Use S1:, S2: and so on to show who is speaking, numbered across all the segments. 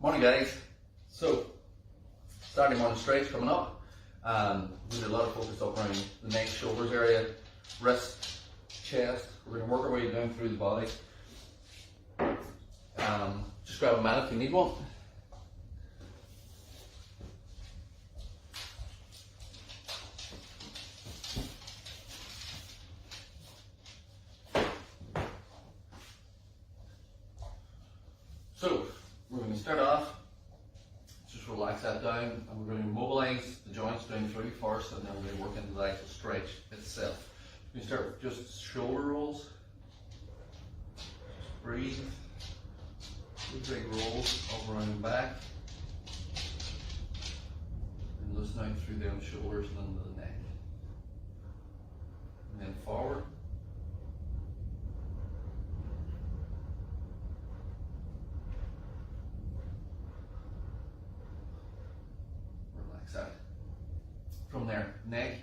S1: Morning guys. So, Saturday morning stretch coming up. We did a lot of focus up around the neck, shoulders area, wrist, chest. We're going to work our way down through the body. Just grab a mat if you need one. So, we're going to start off, just relax that down, and we're going to mobilise the joints down through first, and then we're going to work into the actual stretch itself. We start with just shoulder rolls. Just breathe. Two big rolls up around and back. And loosen out through the shoulders and into the neck. And then forward. Relax out. From there, neck,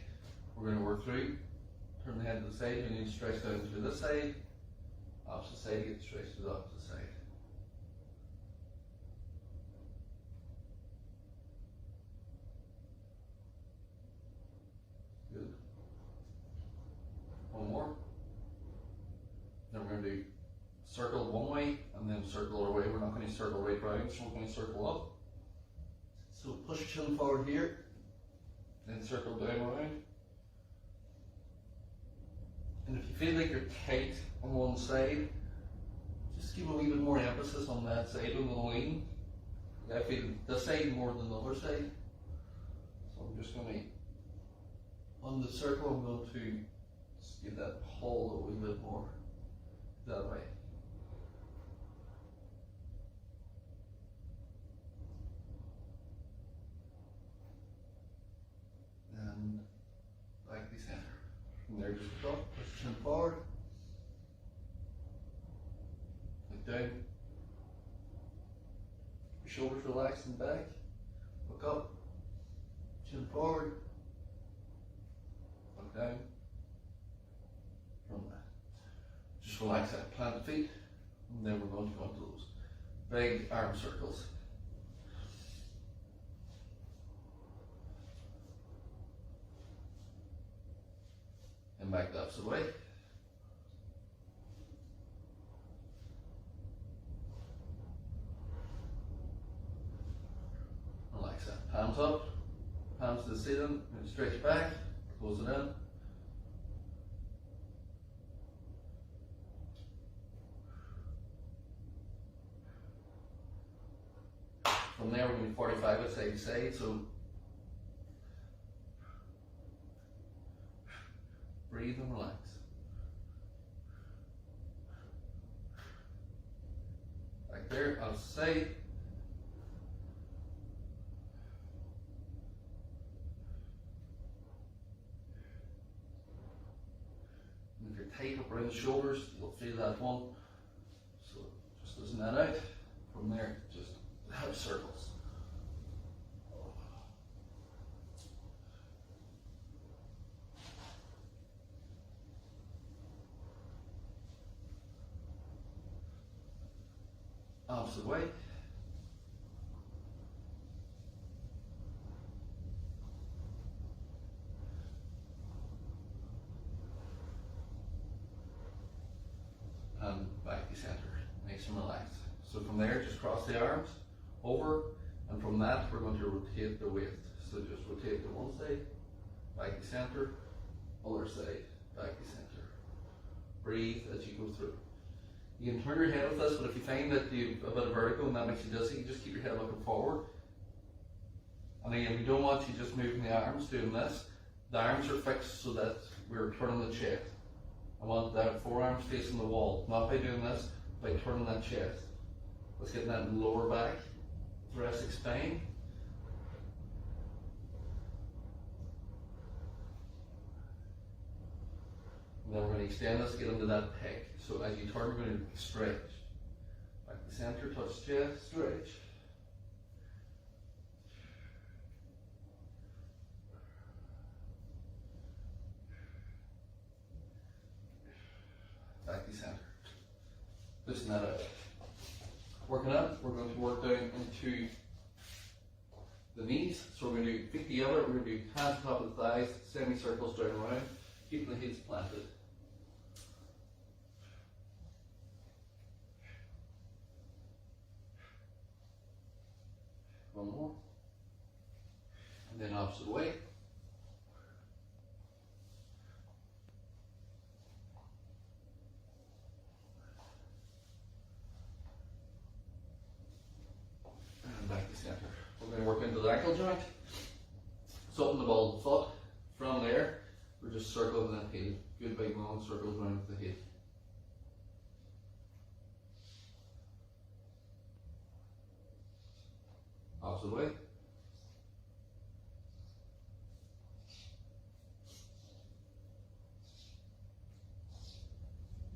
S1: we're going to work through. Turn the head to the side, you need to stretch down to this side. Opposite side, get stretched to the opposite side. Good. One more. Then we're going to do circle one way and then circle our way. We're not going to circle right round, so we're going to circle up. So push your chin forward here, then circle down around. And if you feel like you're tight on one side, just give a wee bit more emphasis on that side on the lean. I feel this side more than the other side. So I'm just going to, on the circle, I'm going to just give that pull a wee bit more that way. And back to center. From there, just up, push your chin forward. Look down. Your shoulders relaxed and back. Look up. Chin forward. Look down. From that. Just relax that. Plant the feet. And then we're going to go into those big arm circles. And back the opposite way. Relax that. Palms up, palms to the ceiling, and stretch back, close it in. From there, we're going to do 45 at side to side. So breathe and relax. Back there, I'll say. And if you're tight up around the shoulders, you'll feel that one. So just loosen that out. From there, just have circles. Opposite way. And back to center, nice and relaxed. So from there, just cross the arms over, and from that, we're going to rotate the waist. So just rotate to one side, back to center, other side, back to center. Breathe as you go through. You can turn your head with this, but if you find that you've a bit of vertigo and that makes you dizzy, you just keep your head looking forward. And again, we don't want you just moving the arms, doing this. The arms are fixed so that we're turning the chest. I want that forearms facing the wall, not by doing this, by turning that chest. Let's get that lower back, thoracic spine. And then we're going to extend this, get into that pec. So as you turn, we're going to stretch. Back to center, touch chest, stretch. Back to center. Loosen that out. working up, we're going to work down into the knees. So we're going to do feet together, we're going to do hands on top of the thighs, semicircles down around, keeping the heels planted. One more. And then opposite way. And back to center. We're going to work into the ankle joint. So up in the ball of the foot. From there, we're just circling that heel. Good big long circles around the heel. Opposite way.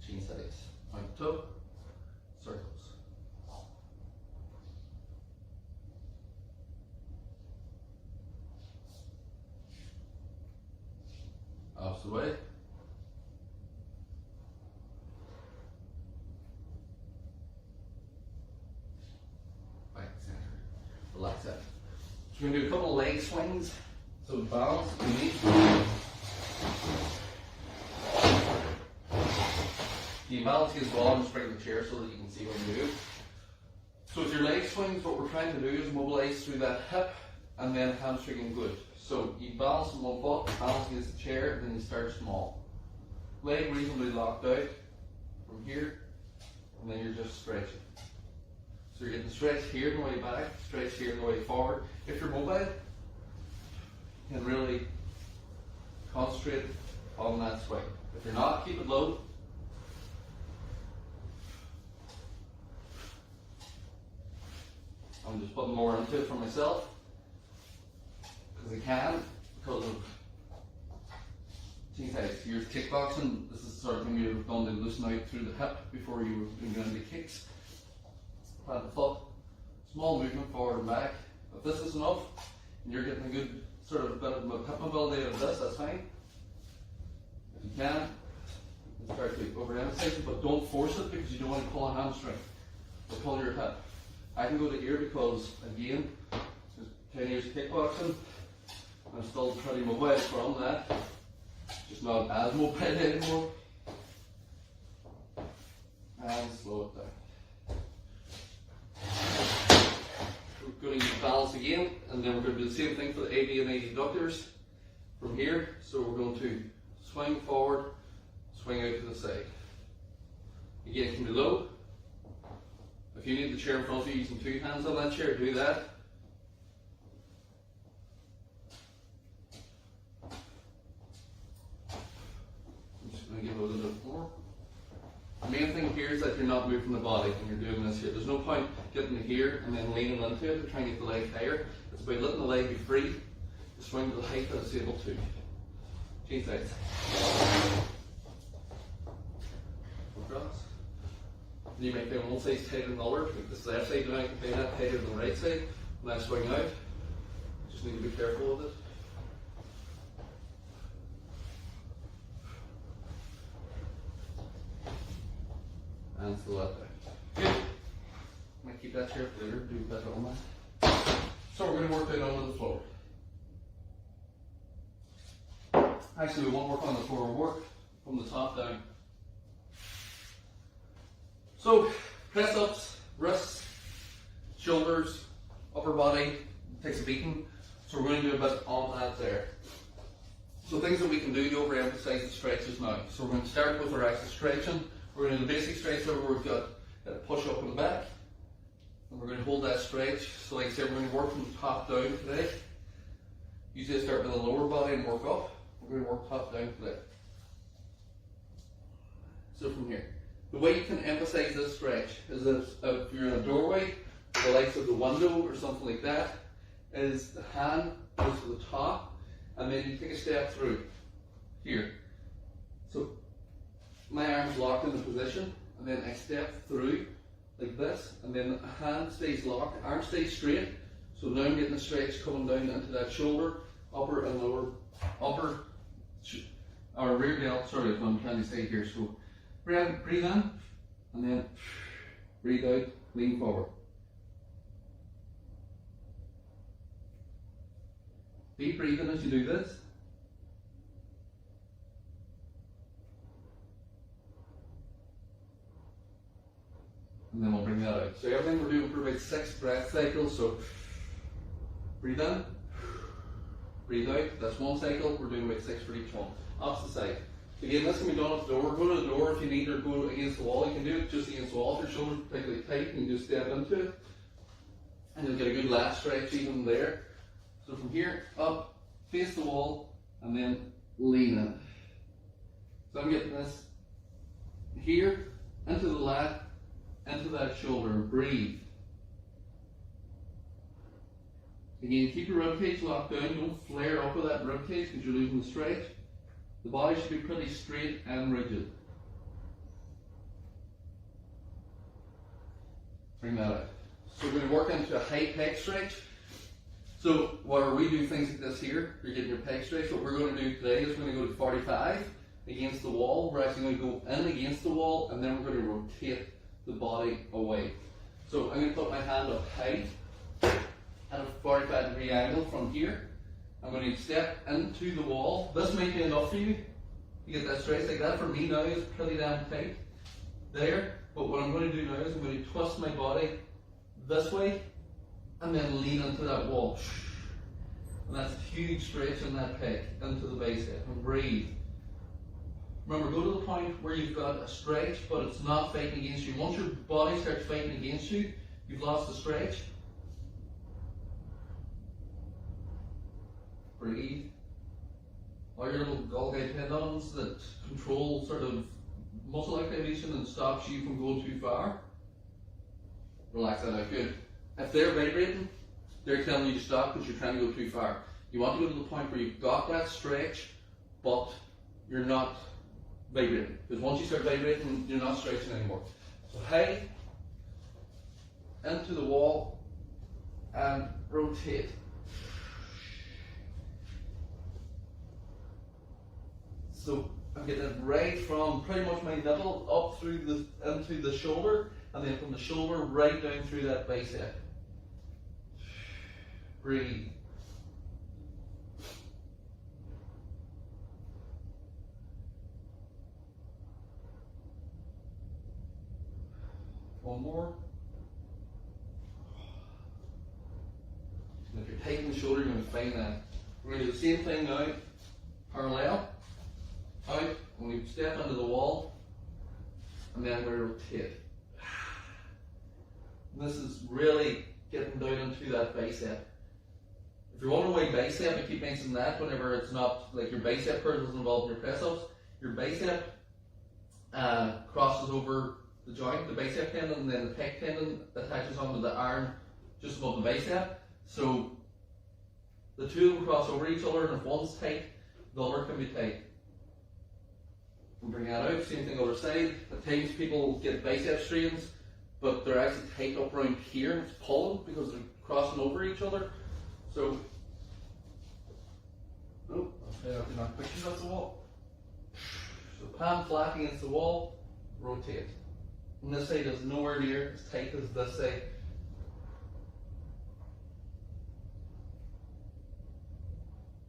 S1: Chin sides. Point toe. Circles. Opposite way. Back to center. Relax that. So we're going to do a couple of leg swings. So balance, underneath. You balance as well and just bring the chair so that you can see what you do. So with your leg swings, what we're trying to do is mobilize through that hip and then hamstring and glute. So you balance on one foot, balance against the chair, and then you start small. Leg reasonably locked out from here, and then you're just stretching. So you're getting stretch here on the way back, stretch here on the way forward. If you're mobile, you can really concentrate on that swing. If you're not, keep it low. I'm just putting more into it for myself because I can, because of things like your kickboxing. This is the sort of thing you've done to loosen out through the hip before you were doing the kicks. Plant the foot, small movement forward and back. If this is enough and you're getting a good sort of bit of hip mobility out of this, that's fine. If you can, you can start to overemphasize it, but don't force it because you don't want to pull a hamstring or pull your hip. I can go to here because, again, 10 years of kickboxing, I'm still pretty mobile from that, just not as mobile anymore. And slow it down. We're going to use balance again, and then we're going to do the same thing for the AD and adductors from here. So we're going to swing forward, swing out to the side. Again, it can be low. If you need the chair in front of you using two hands on that chair, do that. I'm just going to give it a little bit more. The main thing here is that you're not moving the body when you're doing this here. There's no point getting to here and then leaning into it to try and get the leg higher. It's about letting the leg be free to swing to the height that it's able to. Change sides. Across. You make them one side tighter than the other. Make this left side down, make that tighter than the right side. When I swing out, just need to be careful with it. And slow that down. Good. I'm going to keep that chair for later, do better on that. So we're going to work down onto the floor. Actually, we won't work on the floor, we'll work from the top down. So, press ups, wrists, shoulders, upper body, takes a beating. So we're going to do a bit on that there. So things that we can do to overemphasize the stretches now. So we're going to start with our actual stretching. We're going to do the basic stretch where we've got a push up in the back. And we're going to hold that stretch. So like I said, we're going to work from top down today. Usually I start with the lower body and work up. We're going to work top down today. So from here. The way you can emphasize this stretch is that if you're in a doorway, the likes of the window or something like that, is the hand goes to the top and then you take a step through here. So my arm's locked in the position and then I step through like this and then the hand stays locked, arm stays straight. So now I'm getting the stretch coming down into that shoulder, upper and lower, or rear delt, sorry if I'm trying to say here. So breathe in and then breathe out lean forward. Deep breathing as you do this. And then we'll bring that out. So everything we're doing for about 6 breath cycles. So breathe in, breathe out. That's 1 cycle. We're doing about 6 for each one. Opposite side. Again, this can be done at the door. Go to the door if you need, or go against the wall. You can do it just against the wall. If your shoulders are particularly tight, you can just step into it. And you'll get a good lat stretch even there. So from here, up, face the wall, and then lean in. So I'm getting this here, into the lat, into that shoulder, and breathe. Again, keep your ribcage locked down. Don't flare up with that ribcage because you're losing the stretch. The body should be pretty straight and rigid. Bring that out. So we're going to work into a high pec stretch. So where we do things like this here, you're getting your pec stretch. What we're going to do today is we're going to go to 45 against the wall. We're actually going to go in against the wall, and then we're going to rotate the body away. So I'm going to put my hand up high at a 45-degree angle from here. I'm going to step into the wall. This might be enough for you to get that stretch like that. For me now, it's pretty damn tight there. But what I'm going to do now is I'm going to twist my body this way and then lean into that wall. And that's a huge stretch in that pec into the bicep. And breathe. Remember, go to the point where you've got a stretch, but it's not fighting against you. Once your body starts fighting against you, you've lost the stretch. Breathe. All your little Golgi tendons that control sort of muscle activation and stops you from going too far. Relax that out. Good. If they're vibrating, they're telling you to stop because you're trying to go too far. You want to go to the point where you've got that stretch, but you're not vibrating. Because once you start vibrating, you're not stretching anymore. So high, into the wall, and rotate. So I'm getting it right from pretty much my nipple up through into the shoulder, and then from the shoulder right down through that bicep. Breathe. One more. And if you're tightening the shoulder, you're going to find that. We're going to do the same thing now, parallel. Out, when we step into the wall, and then we rotate. And this is really getting down into that bicep. If you're wondering why bicep, I keep mentioning that whenever it's not like your bicep curl isn't involved in your press ups. Your bicep crosses over the joint, the bicep tendon, and then the pec tendon attaches onto the arm just above the bicep. So the two of them cross over each other, and if one's tight, the other can be tight. And bring that out, same thing other side. At times people get bicep strains, but they're actually tight up around here and it's pulling because they're crossing over each other. So, oh, okay, I did not push you against the wall. So palm flat against the wall, rotate. And this side is nowhere near as tight as this side.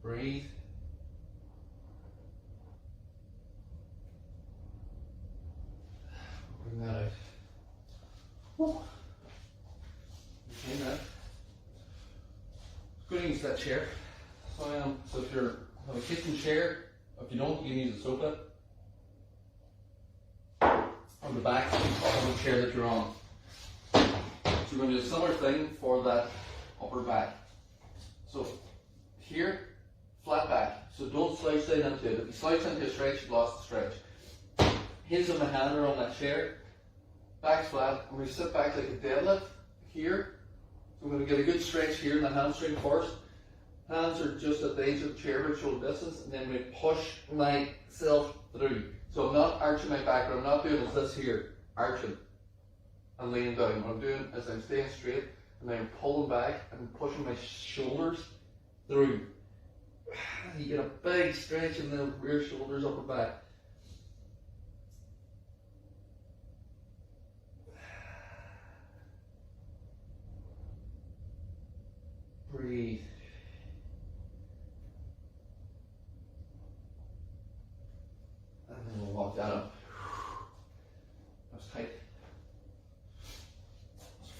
S1: Breathe. Bring that out. Woo. Okay, now. Go and use that chair. So if you have a kitchen chair, if you don't, you can use a sofa. On the back of the chair that you're on. So we're going to do a similar thing for that upper back. So here, flat back. So don't slouch down into it. If you slouch into a stretch, you've lost the stretch. Hands on the hand or on that chair. Back's flat. I'm going to sit back like a deadlift here. So I'm going to get a good stretch here in the hamstring first. Hands are just at the edge of the chair at shoulder distance, and then I'm going to push myself through. So I'm not arching my back, what I'm not doing is this here, arching and leaning down. What I'm doing is I'm staying straight and I'm pulling back and pushing my shoulders through. You get a big stretch in the rear shoulders, upper back.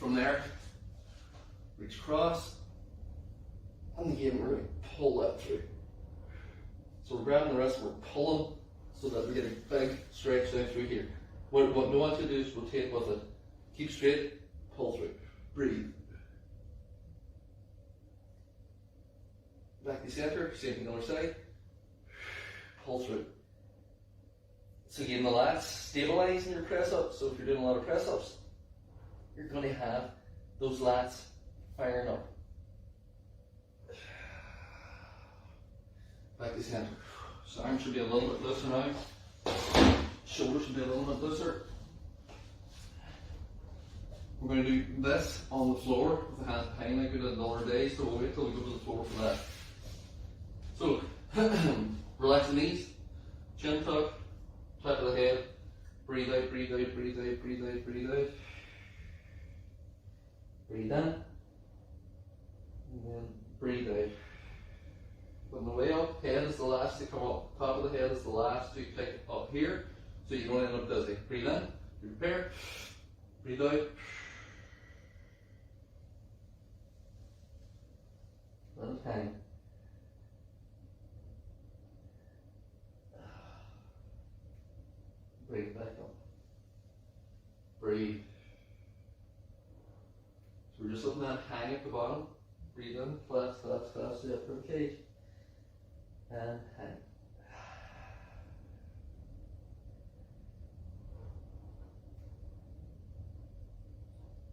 S1: From there, reach across, and again we're going to pull that through. So we're grabbing the wrist, we're pulling so that we get a big stretch down through here. What we want to do is rotate with it. Keep straight, pull through, breathe. Back to center, same thing on the other side, pull through. So again, the lats stabilize in your press up. So if you're doing a lot of press ups, you're going to have those lats firing up. Back to center. So arms should be a little bit looser now. Shoulders should be a little bit looser. We're going to do this on the floor with the hands behind like we did the other day, so we'll wait till we go to the floor for that. So, relax the knees, chin tuck, top of the head, breathe out, breathe out, breathe out, breathe out, breathe out. Breathe in, and then breathe out. On the way up, head is the last to come up, top of the head is the last to pick up here, so you don't end up dizzy. Breathe in, prepare, breathe out. Let it hang. Breathe back up. Breathe. So we're just letting that hang at the bottom. Breathe in, flat, flat, flat, stay up from cage. And hang.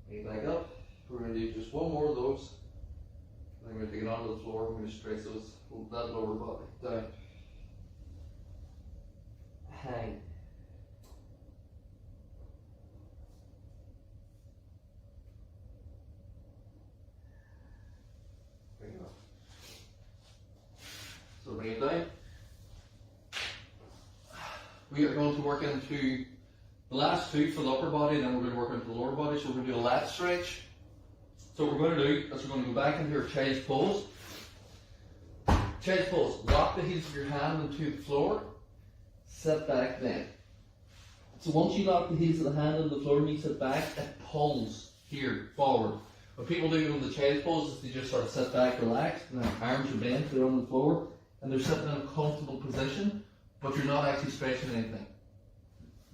S1: Breathe back up. We're going to do just one more of those. Then we're going to take it onto the floor. We're going to stretch those, that lower body down. Hang. Bring it up. So bring it down. We are going to work into the last two for the upper body, and then we're going to work into the lower body. So we're going to do a lat stretch. So what we're going to do is we're going to go back into your child's pose. Child's pose. Lock the heels of your hand into the floor. Sit back then. So once you lock the heels of the hand into the floor and you sit back, it pulls here forward. What people do in the child's pose is they just sort of sit back, relax, and their arms are bent, they're on the floor, and they're sitting in a comfortable position, but you're not actually stretching anything.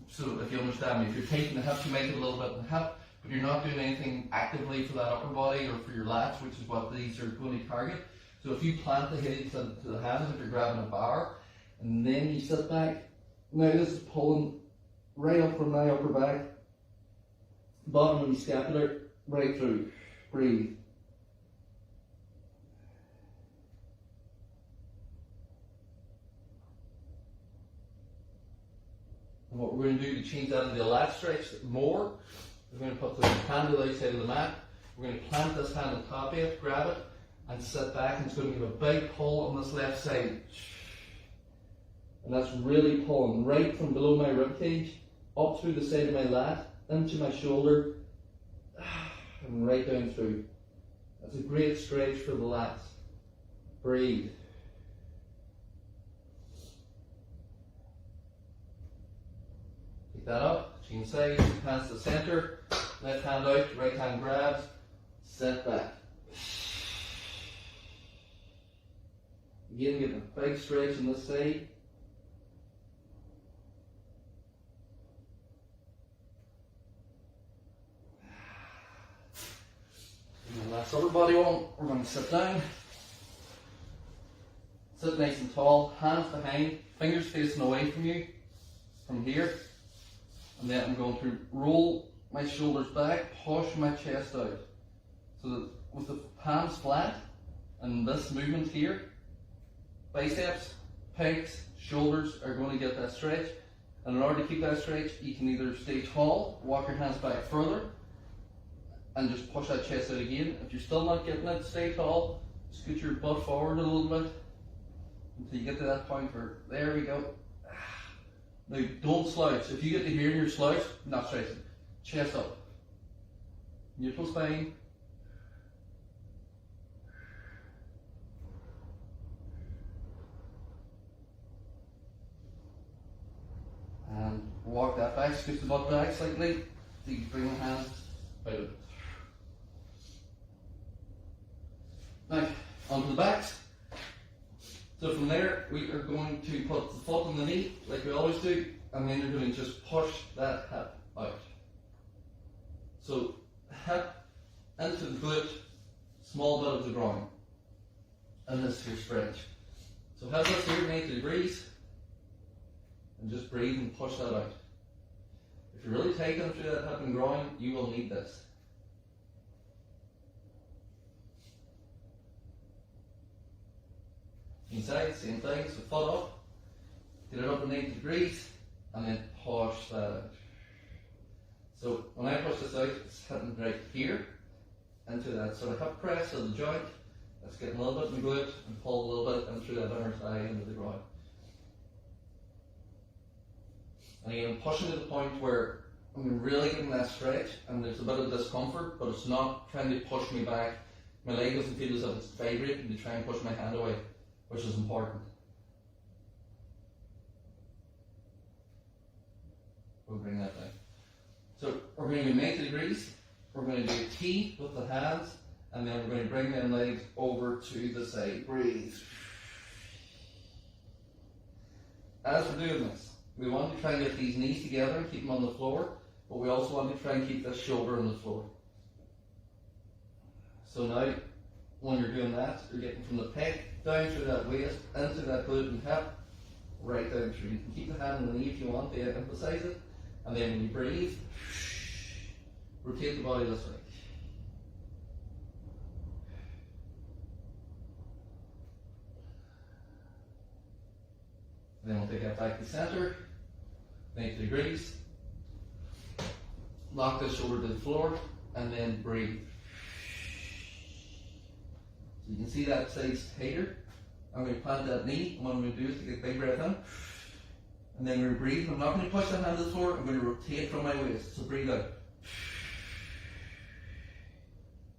S1: So if you understand me, if you're taking the hips, you make it a little bit in the hip, but you're not doing anything actively for that upper body or for your lats, which is what these are going to target. So if you plant the heels to the hands, if you're grabbing a bar, and then you sit back, now this is pulling right up from my upper back, bottom of the scapular, right through. Breathe. And what we're going to do to change that into the lat stretch more, we're going to put the hand to the outside of the mat. We're going to plant this hand on top of it, grab it, and sit back, and it's going to give a big pull on this left side. And that's really pulling right from below my rib cage, up through the side of my lat, into my shoulder, and right down through. That's a great stretch for the lats. Breathe. Take that up, change sides, hands to the center, left hand out, right hand grabs, set back. Again, getting a big stretch on this side. And last upper body one, we're going to sit down. Sit nice and tall, hands behind, fingers facing away from you, from here. And then I'm going to roll my shoulders back, push my chest out. So that with the palms flat, and this movement here, biceps, pecs, shoulders are going to get that stretch. And in order to keep that stretch, you can either stay tall, walk your hands back further, and just push that chest out again. If you're still not getting it, stay tall, scoot your butt forward a little bit until you get to that point where, there we go. Now don't slouch. If you get to here and you're slouch, not stretching. Chest up. Neutral spine. And walk that back, scoot the butt back slightly, so you can bring the hands out of it. So from there, we are going to put the foot on the knee, like we always do, and then you're going to just push that hip out. So hip into the glute, small bit of the groin, and this is your stretch. So have this here 90 degrees, and just breathe and push that out. If you're really tight in through that hip and groin, you will need this. Inside, same thing, so foot up, get it up to 90 degrees, and then push that out. So when I push this out, it's hitting right here, into that sort of hip press of the joint. Let's get a little bit in the glute, and pull a little bit in through that inner thigh into the groin. And again, pushing to the point where I'm really getting that stretch, and there's a bit of discomfort, but it's not trying to push me back. My leg doesn't feel as if it's vibrating to try and push my hand away, which is important. We'll bring that down. So we're going to do 90 degrees, we're going to do a T with the hands, and then we're going to bring them legs over to the side. Breathe. As we're doing this, we want to try and get these knees together and keep them on the floor, but we also want to try and keep this shoulder on the floor. So now, when you're doing that, you're getting from the pec down through that waist, into that glute and hip, right down through. You can keep the hand on the knee if you want to emphasize it, and then when you breathe, rotate the body this way. And then we'll take that back to center, 90 degrees, lock the shoulder to the floor, and then breathe. So you can see that side's tighter. I'm going to plant that knee, and what I'm going to do is take a big breath in, and then we're going to breathe. I'm not going to push that hand to the floor, I'm going to rotate from my waist, so breathe out.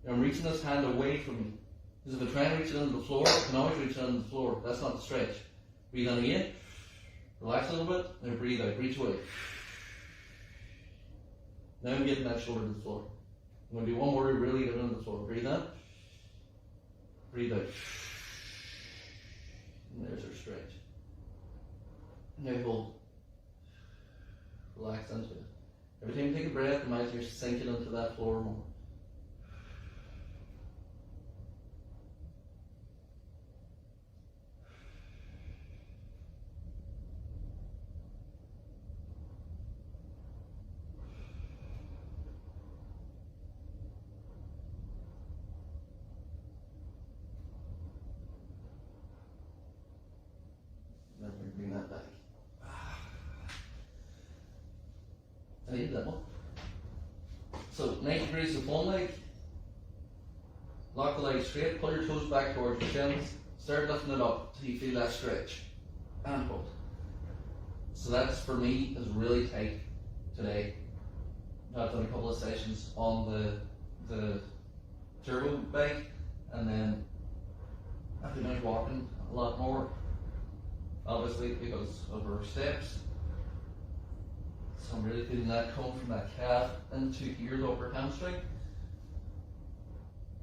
S1: Now I'm reaching this hand away from me, because if I try and reach it into the floor, I can always reach it into the floor. That's not the stretch. Breathe in again, relax a little bit, then breathe out, reach away. Now I'm getting that shoulder to the floor. I'm going to do one more, really get it into the floor. Breathe in, breathe out. And there's our stretch. Now hold. Relax into it. Every time you take a breath, imagine you're sinking into that floor more. Bring that back. I need that one. So 90 degrees with one leg. Lock the leg straight, pull your toes back towards your shins, start lifting it up till you feel that stretch. And hold. So that's, for me, is really tight today. I've done a couple of sessions on the turbo bike, and then I've been out walking a lot more, obviously because of our steps. So I'm really feeling that coming from that calf into here, the upper hamstring.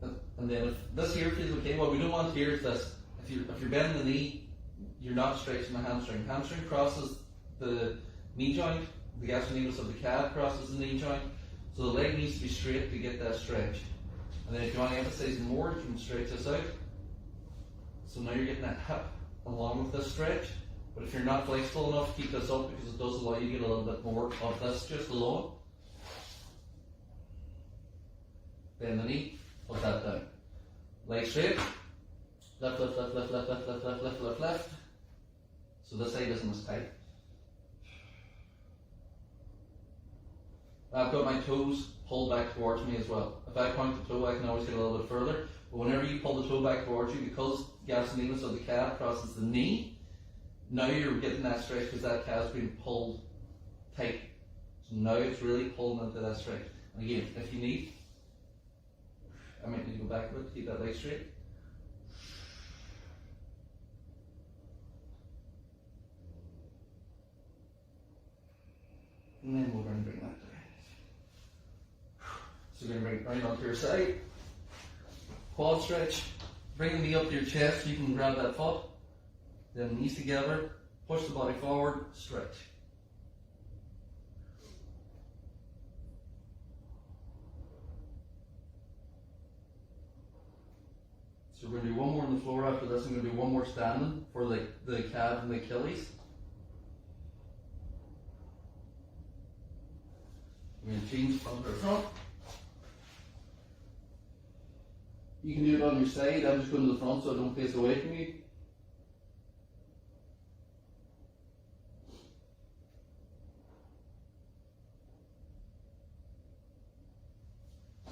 S1: And then if this here feels okay, what we don't want here is this. If you're bending the knee, you're not stretching the hamstring. Hamstring crosses the knee joint, the gastrocnemius of the calf crosses the knee joint. So the leg needs to be straight to get that stretch. And then if you want to emphasize more, you can stretch this out. So now you're getting that hip along with this stretch. But if you're not flexible enough, keep this up because it does allow you to get a little bit more of this just alone. Bend the knee, put that down. Leg straight. Lift, lift, lift, lift, lift, lift, lift, lift, lift, lift, lift. So this side isn't as tight. I've got my toes pulled back towards me as well. If I point the toe, I can always get a little bit further. But whenever you pull the toe back towards you, because the gastrocnemius of the calf crosses the knee, now you're getting that stretch because that calf's been pulled tight. So now it's really pulling into that stretch. And again, if you need, I might need to go back a bit to keep that leg straight. And then we're going to bring that down. So you're going to bring it right onto your side. Quad stretch. Bring the knee up to your chest. You can grab that foot. then knees together, push the body forward, stretch. So we're going to do one more on the floor after this. I'm going to do one more standing for the calf and the Achilles. We're going to change front to front. You can do it on your side. I'm just going to the front so I don't face away from you.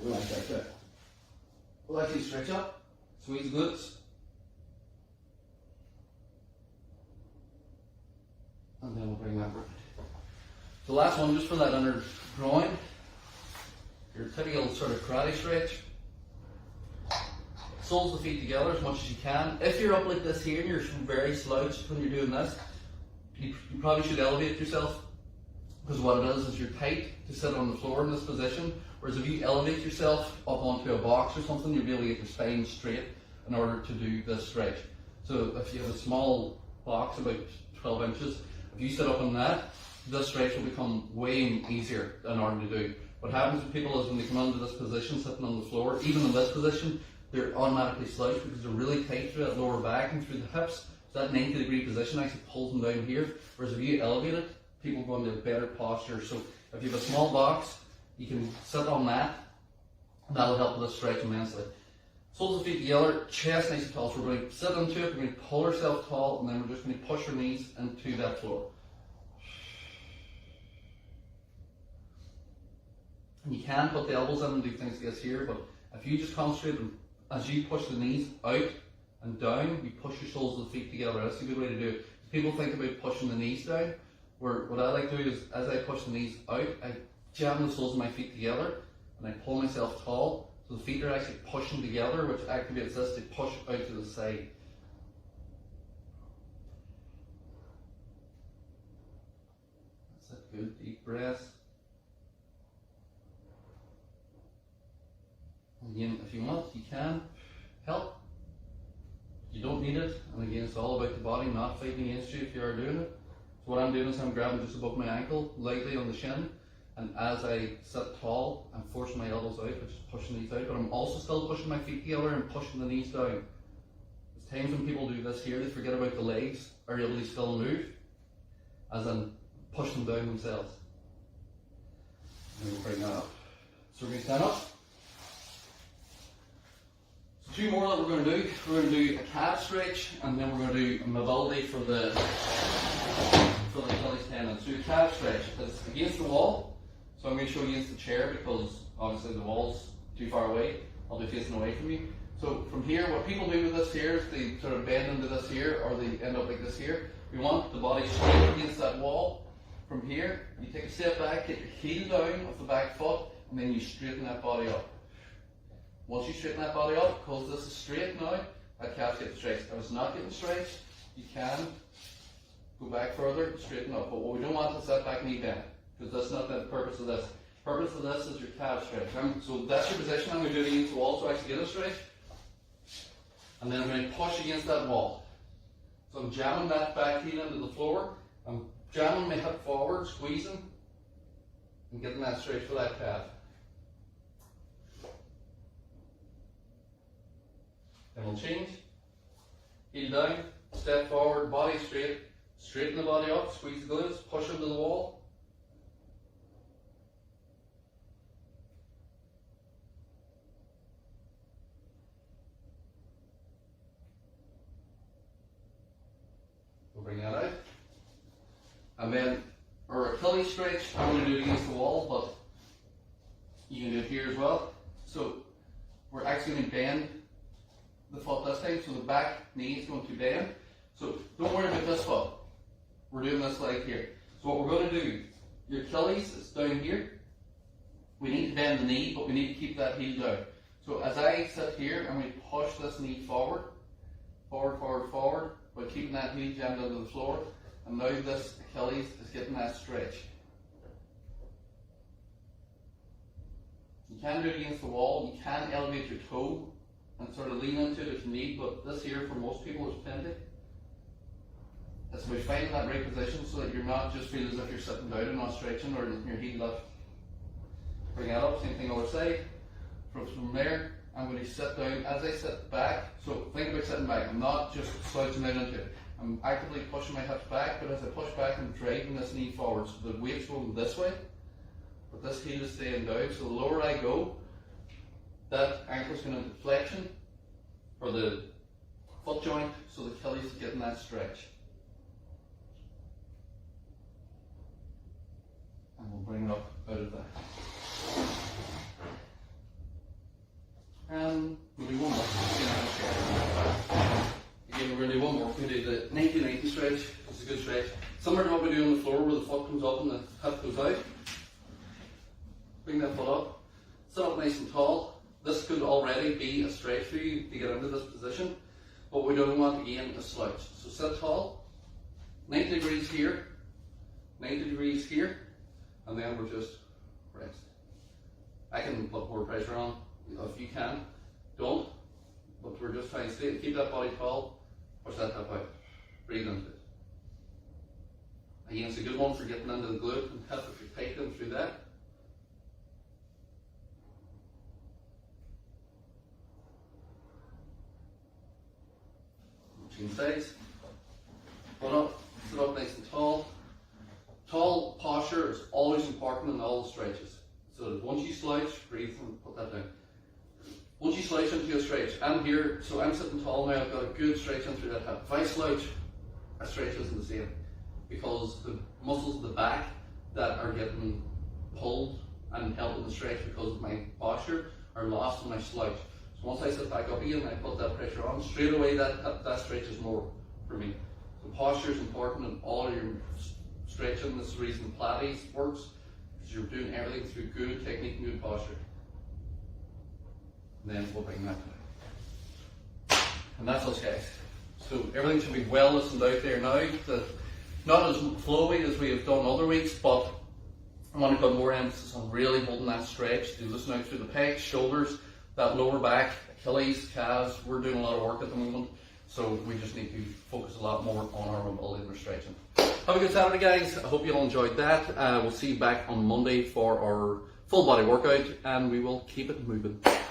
S1: Relax like that. We'll actually stretch up. Squeeze the glutes. And then we'll bring that round. The last one, just for that under groin, your typical sort of karate stretch. Soles of the feet together as much as you can. If you're up like this here and you're very slouched when you're doing this, you probably should elevate yourself, because what it is you're tight to sit on the floor in this position. Whereas if you elevate yourself up onto a box or something, you'll be able to get your spine straight in order to do this stretch. So if you have a small box, about 12 inches, if you sit up on that, this stretch will become way easier in order to do. What happens with people is when they come into this position, sitting on the floor, even in this position, they're automatically slouched because they're really tight through that lower back and through the hips. So that 90-degree position actually pulls them down here. Whereas if you elevate it, people go into a better posture. So if you have a small box, you can sit on that, and that'll help with this stretch immensely. Soles of the feet together, chest nice and tall. So we're going to sit into it, we're going to pull ourselves tall, and then we're just going to push our knees into that floor. And you can put the elbows in and do things like this here, but if you just concentrate on, as you push the knees out and down, you push your soles of the feet together. That's a good way to do it. People think about pushing the knees down, where what I like to do is, as I push the knees out, I jam the soles of my feet together, and I pull myself tall, so the feet are actually pushing together, which activates this to push out to the side. That's it, good, deep breaths. Again, if you want, you can help. You don't need it, and again, it's all about the body not fighting against you if you are doing it. So what I'm doing is I'm grabbing just above my ankle, lightly on the shin, and as I sit tall, I'm forcing my elbows out, which is pushing these out, but I'm also still pushing my feet together and pushing the knees down. There's times when people do this here, they forget about the legs, are able to still move, as in push them down themselves. And we'll bring that up. So we're going to stand up. Two more that we're going to do. We're going to do a calf stretch, and then we're going to do a mobility for the Achilles tendon. So your calf stretch is against the wall. So I'm going to show you against the chair because obviously the wall's too far away. I'll be facing away from you. So from here, what people do with this here is they sort of bend into this here, or they end up like this here. We want the body straight against that wall. From here, you take a step back, get your heel down of the back foot, and then you straighten that body up. Once you straighten that body up, because this is straight now, that calf's getting stretched. If it's not getting stretched, you can go back further, straighten up. But what we don't want is that back knee bend, because that's not the purpose of this. The purpose of this is your calf stretch. So that's your position. I'm going to do it against the wall so I actually get a stretch. And then I'm going to push against that wall. So I'm jamming that back heel into the floor. I'm jamming my hip forward, squeezing, and getting that stretch for that calf. Then we'll change. Heel down, step forward, body straight, straighten the body up, squeeze the glutes, push into the wall. We'll bring that out. And then our Achilles stretch, I'm going to do it against the wall, but you can do it here as well. So we're actually going to bend the foot this time, so the back knee is going to bend. So don't worry about this foot. We're doing this leg here. So what we're going to do, your Achilles is down here. We need to bend the knee, but we need to keep that heel down. So as I sit here, I'm going to push this knee forward, forward, forward, forward, by keeping that heel jammed into the floor. And now this Achilles is getting that stretch. You can do it against the wall. You can elevate your toe and sort of lean into it if you need, but this here for most people is plenty. It's about finding that right position so that you're not just feeling as if you're sitting down and not stretching or letting your heel lift. Bring that up, same thing other side. From there, I'm going to sit down. As I sit back, so think about sitting back. I'm not just slouching out into it. I'm actively pushing my hips back, but as I push back, I'm driving this knee forward. So the weight's going this way, but this heel is staying down. So the lower I go, that ankle's going into flexion, or the foot joint, so the Achilles is getting that stretch. And we'll bring it up out of that. And we'll do one more. Again, we're going to do one more. We're going to do the 90-90 stretch. It's a good stretch. Similar to what we do on the floor where the foot comes up and the hip goes out. Bring that foot up. Sit up nice and tall. This could already be a stretch for you to get into this position, but we don't want again a slouch. So sit tall, 90 degrees here, 90 degrees here, and then we're just rest. I can put more pressure on if you can. Don't, but we're just trying to keep that body tall, push that hip out, breathe into it. Again, it's a good one for getting into the glute and hip if you're tightening through that. Change sides. Put up, sit up nice and tall. Tall posture is always important in all the stretches. So once you slouch, breathe and put that down. Once you slouch into a stretch, I'm here, so I'm sitting tall now, I've got a good stretch in through that hip. If I slouch, a stretch isn't the same, because the muscles of the back that are getting pulled and held in the stretch because of my posture are lost when I slouch. So once I sit back up again and I put that pressure on, straight away that stretch is more for me. So posture is important in all of your stretching. This is the reason Pilates works, because you're doing everything through good technique and good posture. And then we'll bring that down. And that's us, guys. So everything should be well listened out there now. Not as flowy as we have done other weeks, but I want to put more emphasis on really holding that stretch. To listen out through the pecs, shoulders, that lower back, Achilles, calves. We're doing a lot of work at the moment, so we just need to focus a lot more on our mobility and our stretching. Have a good Saturday, guys. I hope you all enjoyed that. We'll see you back on Monday for our full body workout, and we will keep it moving. Have a